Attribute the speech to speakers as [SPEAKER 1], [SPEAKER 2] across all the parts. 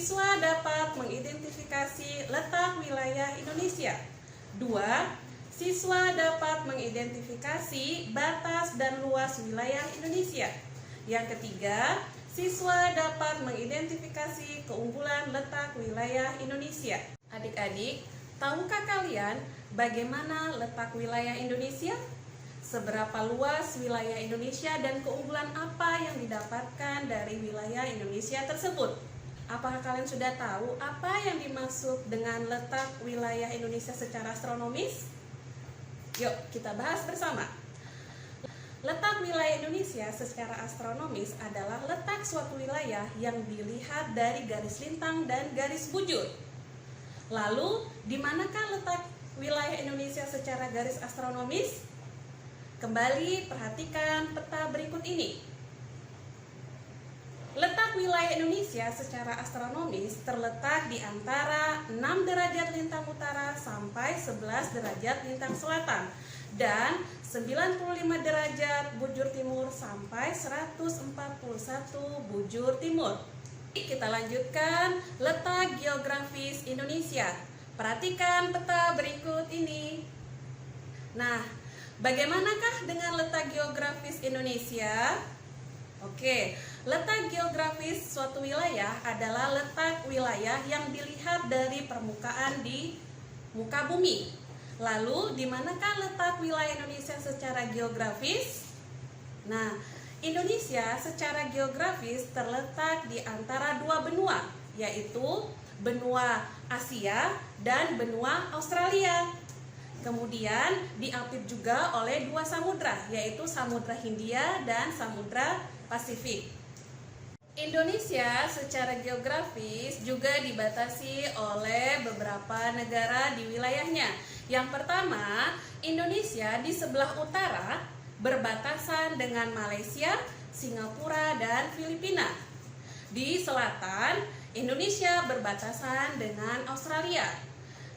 [SPEAKER 1] siswa dapat mengidentifikasi letak wilayah Indonesia. 2. Siswa dapat mengidentifikasi batas dan luas wilayah Indonesia. Yang ketiga, siswa dapat mengidentifikasi keunggulan letak wilayah Indonesia. Adik-adik, tahukah kalian bagaimana letak wilayah Indonesia? Seberapa luas wilayah Indonesia dan keunggulan apa yang didapatkan dari wilayah Indonesia tersebut? Apakah kalian sudah tahu apa yang dimaksud dengan letak wilayah Indonesia secara astronomis? Yuk, kita bahas bersama. Letak wilayah Indonesia secara astronomis adalah letak suatu wilayah yang dilihat dari garis lintang dan garis bujur. Lalu, di manakah letak wilayah Indonesia secara garis astronomis? Kembali perhatikan peta berikut ini. Letak wilayah Indonesia secara astronomis terletak di antara 6 derajat lintang utara sampai 11 derajat lintang selatan dan 95 derajat bujur timur sampai 141 bujur timur. Kita lanjutkan letak geografis Indonesia. Perhatikan peta berikut ini. Nah, bagaimanakah dengan letak geografis Indonesia? Oke, letak geografis suatu wilayah adalah letak wilayah yang dilihat dari permukaan di muka bumi. Lalu, di manakah letak wilayah Indonesia secara geografis? Nah, Indonesia secara geografis terletak di antara dua benua, yaitu benua Asia dan benua Australia. Kemudian diapit juga oleh dua samudra, yaitu Samudra Hindia dan Samudra Pasifik. Indonesia secara geografis juga dibatasi oleh beberapa negara di wilayahnya. Yang pertama, Indonesia di sebelah utara berbatasan dengan Malaysia, Singapura, dan Filipina. Di selatan, Indonesia berbatasan dengan Australia.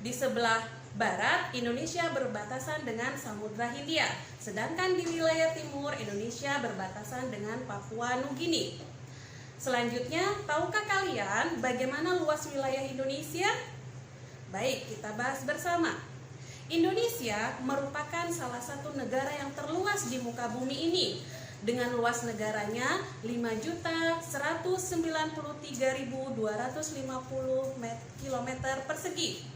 [SPEAKER 1] Di sebelah barat, Indonesia berbatasan dengan Samudra Hindia. Sedangkan di wilayah timur, Indonesia berbatasan dengan Papua Nugini. Selanjutnya, tahukah kalian bagaimana luas wilayah Indonesia? Baik, kita bahas bersama. Indonesia merupakan salah satu negara yang terluas di muka bumi ini. Dengan luas negaranya 5.193.250 km persegi.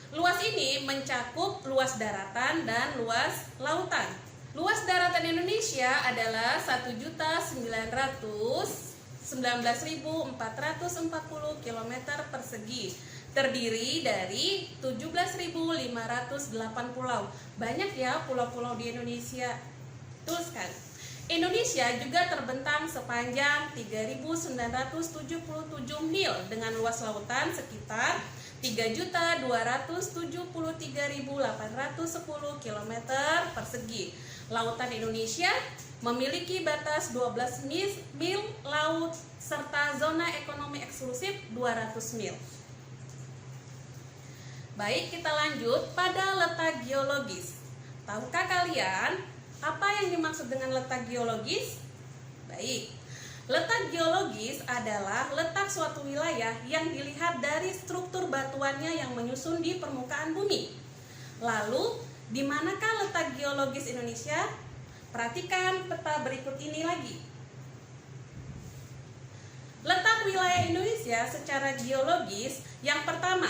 [SPEAKER 1] Luas ini mencakup luas daratan dan luas lautan. Luas daratan Indonesia adalah 1.919.440 km persegi, terdiri dari 17.508 pulau. Banyak ya pulau-pulau di Indonesia. Betul sekali. Indonesia juga terbentang sepanjang 3.977 mil dengan luas lautan sekitar 3.273.810 km persegi. Lautan Indonesia memiliki batas 12 mil laut serta zona ekonomi eksklusif 200 mil. Baik, kita lanjut pada letak geologis. Tahukah kalian apa yang dimaksud dengan letak geologis? Baik, letak geologis adalah letak suatu wilayah yang dilihat dari struktur batuannya yang menyusun di permukaan bumi. Lalu, di manakah letak geologis Indonesia? Perhatikan peta berikut ini lagi. Letak wilayah Indonesia secara geologis yang pertama,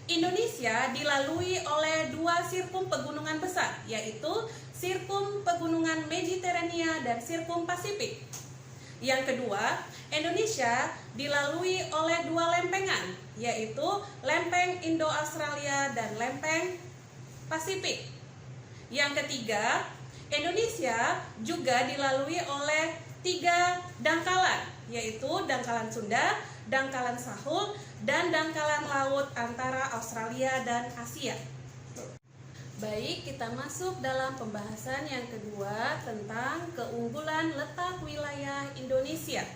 [SPEAKER 1] Indonesia dilalui oleh dua sirkum pegunungan besar, yaitu sirkum pegunungan Mediterania dan sirkum Pasifik. Yang kedua, Indonesia dilalui oleh dua lempengan, yaitu lempeng Indo-Australia dan lempeng Pasifik. Yang ketiga, Indonesia juga dilalui oleh tiga dangkalan, yaitu dangkalan Sunda, dangkalan Sahul, dan dangkalan laut antara Australia dan Asia. Baik, kita masuk dalam pembahasan yang kedua tentang keunggulan letak wilayah Indonesia.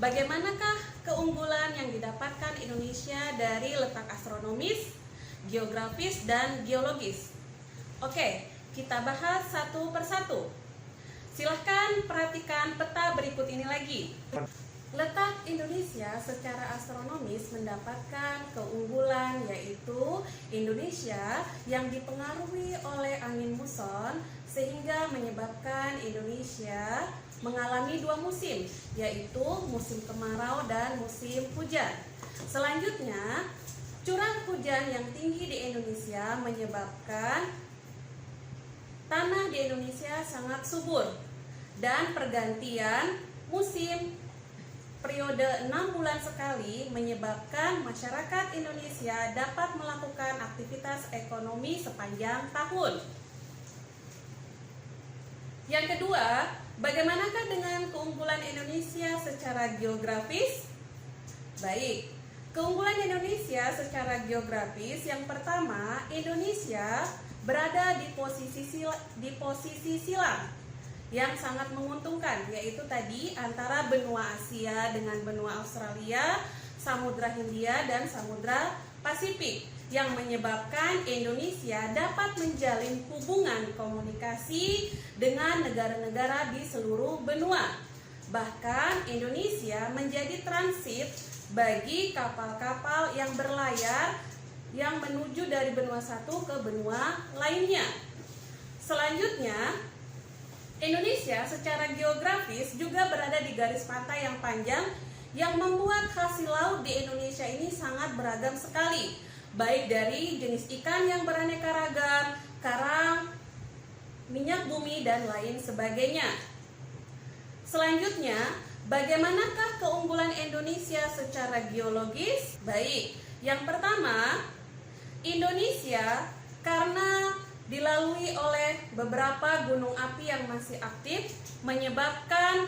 [SPEAKER 1] Bagaimanakah keunggulan yang didapatkan Indonesia dari letak astronomis, geografis, dan geologis? Oke, kita bahas satu persatu. Silahkan perhatikan peta berikut ini lagi. Letak Indonesia secara astronomis mendapatkan keunggulan, yaitu Indonesia yang dipengaruhi oleh angin muson sehingga menyebabkan Indonesia mengalami dua musim, yaitu musim kemarau dan musim hujan. Selanjutnya, curah hujan yang tinggi di Indonesia menyebabkan tanah di Indonesia sangat subur, dan pergantian musim periode 6 bulan sekali menyebabkan masyarakat Indonesia dapat melakukan aktivitas ekonomi sepanjang tahun. Yang kedua, bagaimanakah dengan keunggulan Indonesia secara geografis? Baik, keunggulan Indonesia secara geografis yang pertama, Indonesia berada di posisi silang yang sangat menguntungkan, yaitu tadi antara benua Asia dengan benua Australia, Samudra Hindia dan Samudra Pasifik, yang menyebabkan Indonesia dapat menjalin hubungan komunikasi dengan negara-negara di seluruh benua. Bahkan Indonesia menjadi transit bagi kapal-kapal yang berlayar yang menuju dari benua satu ke benua lainnya. Selanjutnya, Indonesia secara geografis juga berada di garis pantai yang panjang yang membuat hasil laut di Indonesia ini sangat beragam sekali, baik dari jenis ikan yang beraneka ragam, karang, minyak bumi, dan lain sebagainya. Selanjutnya, bagaimanakah keunggulan Indonesia secara geologis? Baik, yang pertama, Indonesia karena dilalui oleh beberapa gunung api yang masih aktif menyebabkan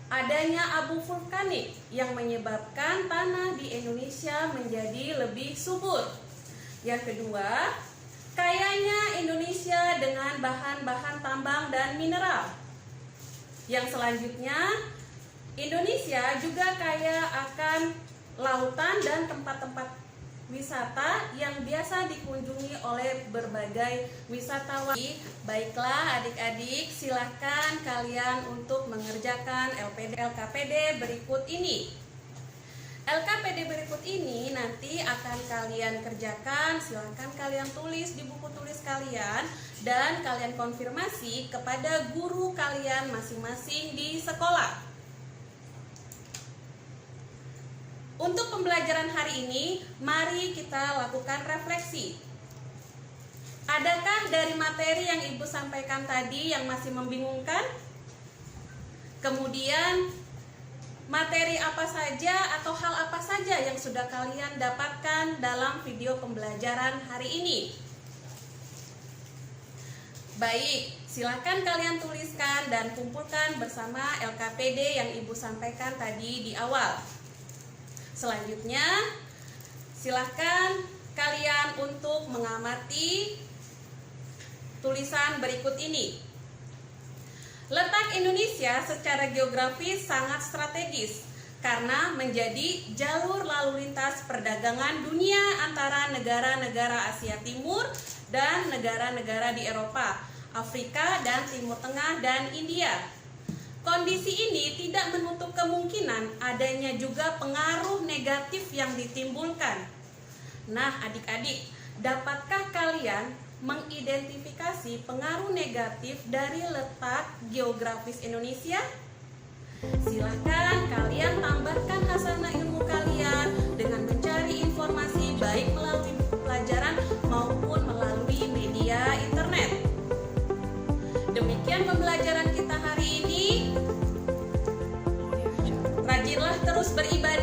[SPEAKER 1] adanya abu vulkanik yang menyebabkan tanah di Indonesia menjadi lebih subur. Yang kedua, kayanya Indonesia dengan bahan-bahan tambang dan mineral. Yang selanjutnya, Indonesia juga kaya akan lautan dan tempat-tempat wisata yang biasa dikunjungi oleh berbagai wisatawan. Baiklah adik-adik, silahkan kalian untuk mengerjakan LKPD berikut ini. LKPD berikut ini nanti akan kalian kerjakan, silahkan kalian tulis di buku tulis kalian dan kalian konfirmasi kepada guru kalian masing-masing di sekolah. Untuk pembelajaran hari ini, mari kita lakukan refleksi. Adakah dari materi yang Ibu sampaikan tadi yang masih membingungkan? Kemudian, materi apa saja atau hal apa saja yang sudah kalian dapatkan dalam video pembelajaran hari ini? Baik, silakan kalian tuliskan dan kumpulkan bersama LKPD yang Ibu sampaikan tadi di awal. Selanjutnya, silahkan kalian untuk mengamati tulisan berikut ini. Letak Indonesia secara geografis sangat strategis karena menjadi jalur lalu lintas perdagangan dunia antara negara-negara Asia Timur dan negara-negara di Eropa, Afrika, dan Timur Tengah, dan India. Kondisi ini tidak menutup kemungkinan adanya juga pengaruh negatif yang ditimbulkan. Nah, adik-adik, dapatkah kalian mengidentifikasi pengaruh negatif dari letak geografis Indonesia? Silakan kalian tambahkan hasanah ilmu kalian dengan mencari informasi baik melalui pelajaran maupun melalui media internet. Demikian pembelajaran kita hari ini. Rajinlah terus beribadah